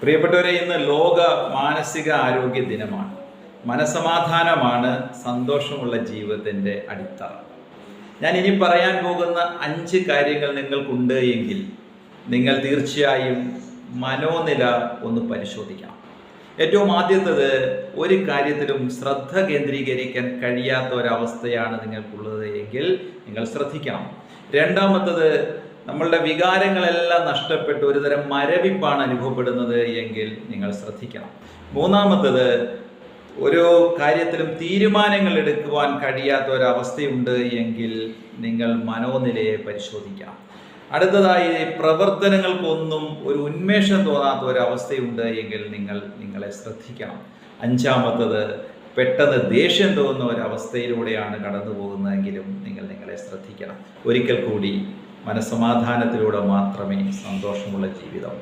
പ്രിയപ്പെട്ടവരെ, ഇന്ന് ലോക മാനസിക ആരോഗ്യ ദിനമാണ്. മനസമാധാനമാണ് സന്തോഷമുള്ള ജീവിതത്തിൻ്റെ അടിത്തറ. ഞാൻ ഇനി പറയാൻ പോകുന്ന 5 കാര്യങ്ങൾ നിങ്ങൾക്കുണ്ട് എങ്കിൽ നിങ്ങൾ തീർച്ചയായും മനോനില ഒന്ന് പരിശോധിക്കണം. ഏറ്റവും ആദ്യത്തേത്, ഒരു കാര്യത്തിലും ശ്രദ്ധ കേന്ദ്രീകരിക്കാൻ കഴിയാത്ത ഒരവസ്ഥയാണ് നിങ്ങൾക്കുള്ളത് എങ്കിൽ നിങ്ങൾ ശ്രദ്ധിക്കണം. രണ്ടാമത്തത്, നമ്മളുടെ വികാരങ്ങളെല്ലാം നഷ്ടപ്പെട്ട് ഒരുതരം മരവിപ്പാണ് അനുഭവപ്പെടുന്നത് എങ്കിൽ നിങ്ങൾ ശ്രദ്ധിക്കണം. മൂന്നാമത്തത്, ഓരോ കാര്യത്തിലും തീരുമാനങ്ങൾ എടുക്കുവാൻ കഴിയാത്ത ഒരവസ്ഥയുണ്ട് എങ്കിൽ നിങ്ങൾ മനോനിലയെ പരിശോധിക്കണം. അടുത്തതായി, പ്രവർത്തനങ്ങൾക്കൊന്നും ഒരു ഉന്മേഷം തോന്നാത്ത ഒരവസ്ഥയുണ്ട് എങ്കിൽ നിങ്ങളെ ശ്രദ്ധിക്കണം. അഞ്ചാമത്തത്, പെട്ടെന്ന് ദേഷ്യം തോന്നുന്ന ഒരവസ്ഥയിലൂടെയാണ് കടന്നു പോകുന്നതെങ്കിലും നിങ്ങളെ ശ്രദ്ധിക്കണം. ഒരിക്കൽ കൂടി, മനസ്സമാധാനത്തിലൂടെ മാത്രമേ സന്തോഷമുള്ള ജീവിതം